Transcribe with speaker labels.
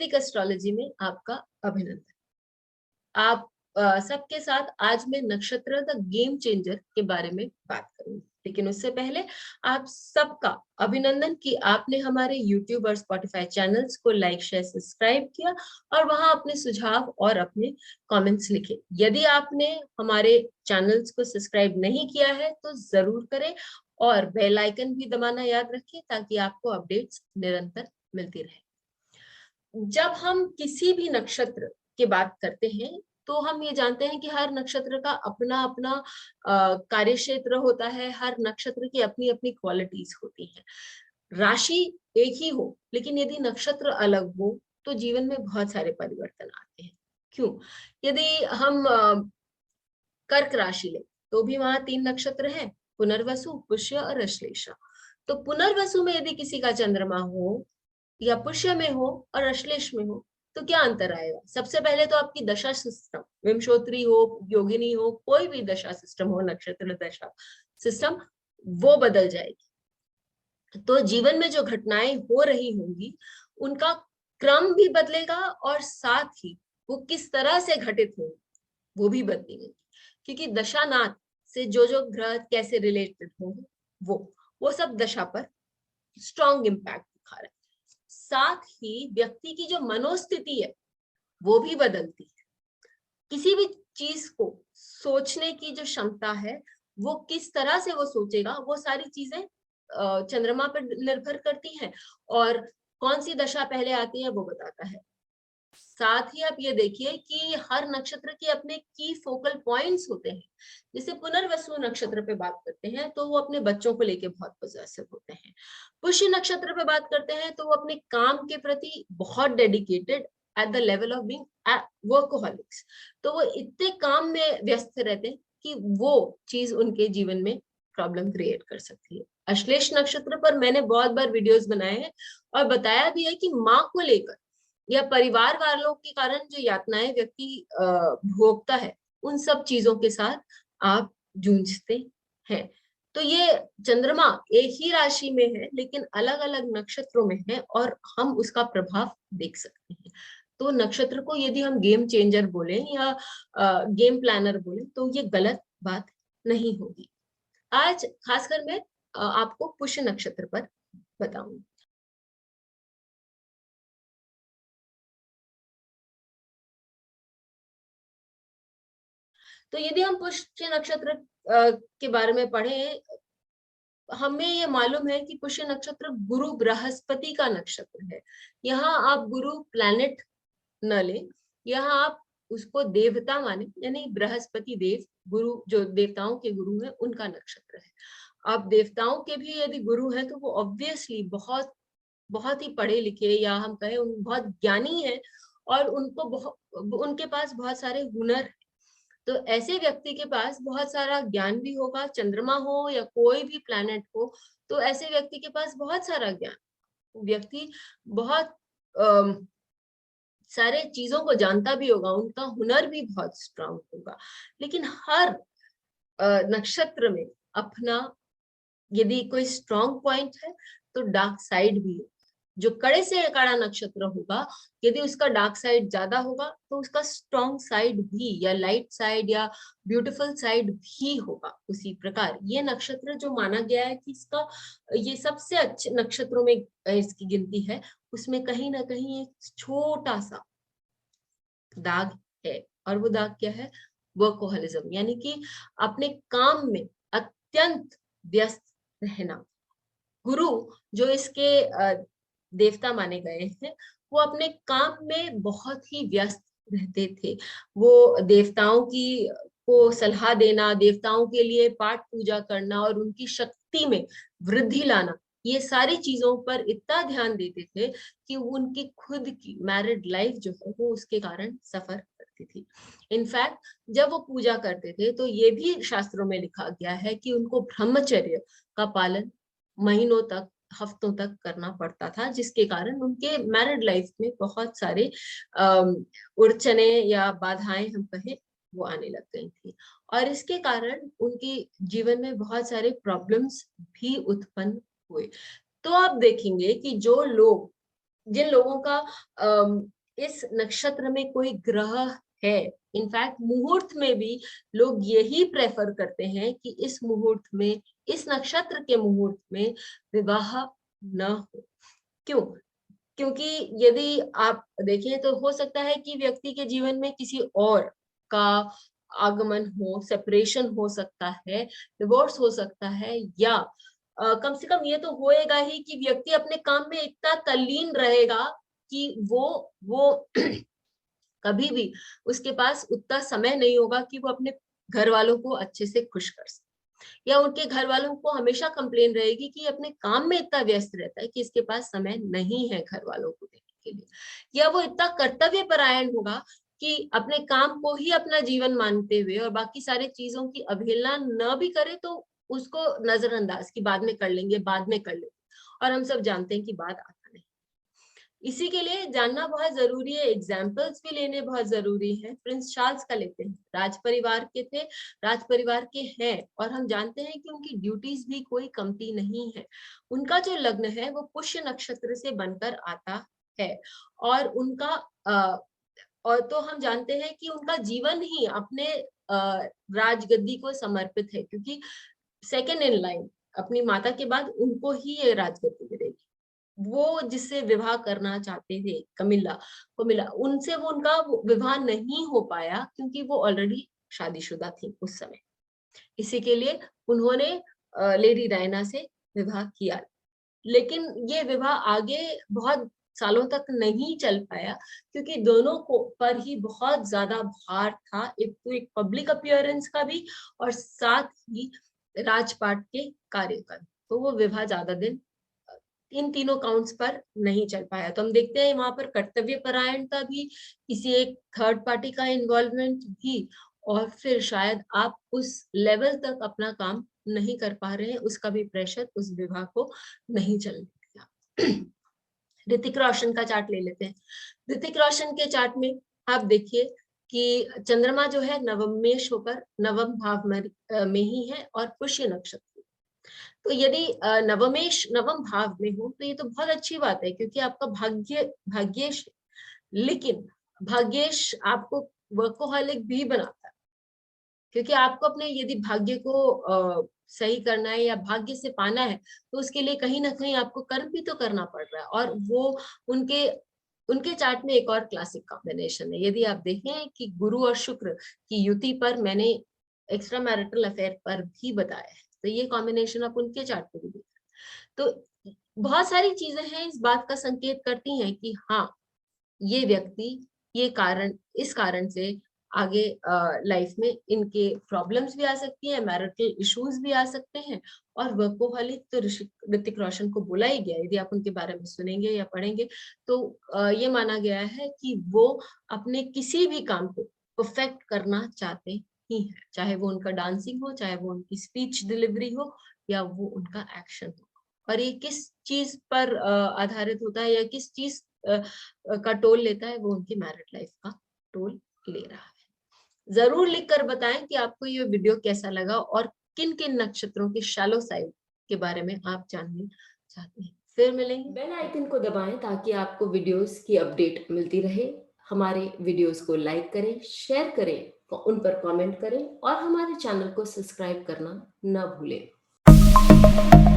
Speaker 1: वैदिक एस्ट्रोलॉजी में आपका अभिनंदन। आप सबके साथ आज मैं नक्षत्र द गेम चेंजर के बारे में बात करूंगी, लेकिन उससे पहले आप सबका अभिनंदन कि आपने हमारे YouTube और Spotify चैनल्स को लाइक शेयर सब्सक्राइब किया और वहां अपने सुझाव और अपने कमेंट्स लिखे। यदि आपने हमारे चैनल्स को सब्सक्राइब नहीं किया है तो जरूर करें और बेल आइकन भी दबाना याद रखें ताकि आपको अपडेट्स निरंतर मिलती रहे। जब हम किसी भी नक्षत्र की बात करते हैं तो हम ये जानते हैं कि हर नक्षत्र का अपना अपना कार्य क्षेत्र होता है, हर नक्षत्र की अपनी अपनी क्वालिटीज होती हैं। राशि एक ही हो लेकिन यदि नक्षत्र अलग हो तो जीवन में बहुत सारे परिवर्तन आते हैं। क्यों? यदि हम कर्क राशि ले तो भी वहां 3 नक्षत्र हैं, पुनर्वसु, पुष्य और अश्लेषा। तो पुनर्वसु में यदि किसी का चंद्रमा हो या पुष्य में हो और अश्लेष में हो तो क्या अंतर आएगा? सबसे पहले तो आपकी दशा सिस्टम, विंशोत्री हो, योगिनी हो, कोई भी दशा सिस्टम हो, नक्षत्र दशा सिस्टम, वो बदल जाएगी। तो जीवन में जो घटनाएं हो रही होंगी उनका क्रम भी बदलेगा और साथ ही वो किस तरह से घटित होंगी वो भी बदलेंगे, क्योंकि दशानाथ से जो ग्रह कैसे रिलेटेड होंगे वो सब दशा पर स्ट्रॉन्ग इम्पैक्ट दिखा रहे हैं। साथ ही व्यक्ति की जो मनोस्थिति है वो भी बदलती है। किसी भी चीज को सोचने की जो क्षमता है वो किस तरह से वो सोचेगा वो सारी चीजें चंद्रमा पर निर्भर करती हैं और कौन सी दशा पहले आती है वो बताता है। साथ ही आप ये देखिए कि हर नक्षत्र के अपने की फोकल पॉइंट्स होते हैं। जैसे पुनर्वसु नक्षत्र पे बात करते हैं तो वो अपने बच्चों को लेके बहुत पॉजिटिव होते हैं। पुष्य नक्षत्र पे बात करते हैं तो वो अपने काम के प्रति बहुत dedicated at the level of being वर्कोहॉलिक्स। तो वो इतने काम में व्यस्त रहते हैं कि वो चीज उनके जीवन में प्रॉब्लम क्रिएट कर सकती है। अश्लेष नक्षत्र पर मैंने बहुत बार वीडियोस बनाए हैं और बताया भी है कि माँ को लेकर या परिवार वालों के कारण जो यातनाएं व्यक्ति भोगता है उन सब चीजों के साथ आप जूझते हैं। तो ये चंद्रमा एक ही राशि में है लेकिन अलग अलग नक्षत्रों में है और हम उसका प्रभाव देख सकते हैं। तो नक्षत्र को यदि हम गेम चेंजर बोले या गेम प्लानर बोले तो ये गलत बात नहीं होगी। आज खासकर मैं आपको पुष्य नक्षत्र पर बताऊंगी। तो यदि हम पुष्य नक्षत्र के बारे में पढ़ें, हमें ये मालूम है कि पुष्य नक्षत्र गुरु बृहस्पति का नक्षत्र है। यहाँ आप गुरु प्लैनेट न लें, यहाँ आप उसको देवता माने, यानी बृहस्पति देव गुरु जो देवताओं के गुरु हैं उनका नक्षत्र है। आप देवताओं के भी यदि गुरु हैं तो वो ऑब्वियसली बहुत बहुत ही पढ़े लिखे या हम कहें उन बहुत ज्ञानी है और उनके पास बहुत सारे हुनर। तो ऐसे व्यक्ति के पास बहुत सारा ज्ञान भी होगा, चंद्रमा हो या कोई भी प्लैनेट हो, तो ऐसे व्यक्ति के पास बहुत सारा ज्ञान, व्यक्ति बहुत सारे चीजों को जानता भी होगा, उनका हुनर भी बहुत स्ट्रांग होगा। लेकिन हर नक्षत्र में अपना यदि कोई स्ट्रांग पॉइंट है तो डार्क साइड भी है। जो कड़े से कड़ा नक्षत्र होगा यदि उसका डार्क साइड ज्यादा होगा तो उसका स्ट्रॉन्ग साइड भी या लाइट साइड या ब्यूटीफुल साइड भी होगा। उसी प्रकार ये नक्षत्र जो माना गया है कि इसका ये सबसे अच्छे नक्षत्रों में इसकी गिनती है, उसमें कहीं ना कहीं एक छोटा सा दाग है और वो दाग क्या है? वर्कोहलिज्म, यानी कि अपने काम में अत्यंत व्यस्त रहना। गुरु जो इसके देवता माने गए हैं वो अपने काम में बहुत ही व्यस्त रहते थे। वो देवताओं की को सलाह देना, देवताओं के लिए पाठ पूजा करना और उनकी शक्ति में वृद्धि लाना, ये सारी चीजों पर इतना ध्यान देते थे कि उनकी खुद की मैरिड लाइफ जो है वो उसके कारण सफर करती थी। इनफैक्ट जब वो पूजा करते थे तो ये भी शास्त्रों में लिखा गया है कि उनको ब्रह्मचर्य का पालन महीनों तक, हफ्तों तक करना पड़ता था, जिसके कारण उनके मैरिड लाइफ में बहुत सारे उड़चने या बाधाएं हम कहें वो आने लग गई थी और इसके कारण उनके जीवन में बहुत सारे प्रॉब्लम्स भी उत्पन्न हुए। तो आप देखेंगे कि जिन लोगों का इस नक्षत्र में कोई ग्रह है। इनफैक्ट मुहूर्त में भी लोग यही प्रेफर करते हैं कि इस मुहूर्त में, इस नक्षत्र के मुहूर्त में विवाह न हो। क्यों? क्योंकि यदि आप देखें तो हो सकता है कि व्यक्ति के जीवन में किसी और का आगमन हो, सेपरेशन हो सकता है, डिवोर्स हो सकता है, या कम से कम ये तो होएगा ही कि व्यक्ति अपने काम में इतना तल्लीन रहेगा कि वो कभी भी उसके पास उतना समय नहीं होगा कि वो अपने घर वालों को अच्छे से खुश कर सके, या उनके घर वालों को हमेशा कंप्लेन रहेगी कि अपने काम में इतना व्यस्त रहता है कि इसके पास समय नहीं है घर वालों को देखने के लिए, या वो इतना कर्तव्य परायण होगा कि अपने काम को ही अपना जीवन मानते हुए और बाकी सारी चीजों की अवहेलना न भी करे तो उसको नजरअंदाज की बाद में कर लेंगे, बाद में कर लेंगे, और हम सब जानते हैं कि बाद आता नहीं। इसी के लिए जानना बहुत जरूरी है, एग्जाम्पल्स भी लेने बहुत जरूरी है। प्रिंस चार्ल्स का लेते हैं, राज परिवार के थे, राज परिवार के हैं, और हम जानते हैं कि उनकी ड्यूटीज भी कोई कमती नहीं है। उनका जो लग्न है वो पुष्य नक्षत्र से बनकर आता है, और उनका और तो हम जानते हैं कि उनका जीवन ही अपने राजगद्दी को समर्पित है, क्योंकि सेकेंड इन लाइन अपनी माता के बाद उनको ही ये राजगद्दी मिलेगी। वो जिससे विवाह करना चाहते थे, कमिला कमिला, उनसे वो उनका विवाह नहीं हो पाया क्योंकि वो ऑलरेडी शादीशुदा थी उस समय। इसी के लिए उन्होंने लेडी डायना से विवाह किया, लेकिन ये विवाह आगे बहुत सालों तक नहीं चल पाया क्योंकि दोनों को पर ही बहुत ज्यादा भार था, एक तो एक पब्लिक अपीयरेंस का भी और साथ ही राजपाट के कार्य का। तो वो विवाह ज्यादा दिन इन तीनों काउंट्स पर नहीं चल पाया। तो हम देखते हैं वहां पर कर्तव्य परायणता भी, किसी एक थर्ड पार्टी का इन्वॉल्वमेंट भी, और फिर शायद आप उस लेवल तक अपना काम नहीं कर पा रहे हैं, उसका भी प्रेशर उस विवाह को नहीं चलने दिया। ऋतिक रोशन का चार्ट ले लेते हैं। ऋतिक रोशन के चार्ट में आप देखिए कि चंद्रमा जो है नवमेश होकर नवम भाव में ही है और पुष्य नक्षत्र। तो यदि नवमेश नवम भाव में हो तो ये तो बहुत अच्छी बात है क्योंकि आपका भाग्येश है। लेकिन भाग्येश आपको वर्कोहॉलिक भी बनाता है, क्योंकि आपको अपने यदि भाग्य को सही करना है या भाग्य से पाना है तो उसके लिए कहीं ना कहीं आपको कर्म भी तो करना पड़ रहा है। और वो उनके उनके चार्ट में एक और क्लासिक कॉम्बिनेशन है। यदि आप देखें कि गुरु और शुक्र की युति पर मैंने एक्स्ट्रा मैरिटल अफेयर पर भी बताया है, तो ये कॉम्बिनेशन आप उनके चार्ट पे भी देखा। तो बहुत सारी चीजें हैं इस बात का संकेत करती हैं कि हाँ, ये व्यक्ति ये कारण इस कारण से आगे लाइफ में इनके प्रॉब्लम्स भी आ सकती है, मैरिटल इश्यूज भी आ सकते हैं। और वर्कोहॉलिक तो ऋतिक रोशन को बोला ही गया, यदि आप उनके बारे में सुनेंगे या पढ़ेंगे तो ये माना गया है कि वो अपने किसी भी काम को परफेक्ट करना चाहते ही है, चाहे वो उनका डांसिंग हो, चाहे वो उनकी स्पीच डिलीवरी हो, या वो उनका एक्शन हो। और ये किस चीज पर आधारित होता है या किस चीज का टोल लेता है, वो उनकी मैरिड लाइफ का टोल ले रहा है। जरूर लिखकर बताएं कि आपको ये वीडियो कैसा लगा और किन किन नक्षत्रों के शैलो साइड के बारे में आप जानना चाहते हैं। फिर मिलेंगे। बेल आइकन को दबाएं ताकि आपको वीडियोस की अपडेट मिलती रहे। हमारे वीडियोस को लाइक करें, शेयर करें, उन पर कमेंट करें और हमारे चैनल को सब्सक्राइब करना न भूलें।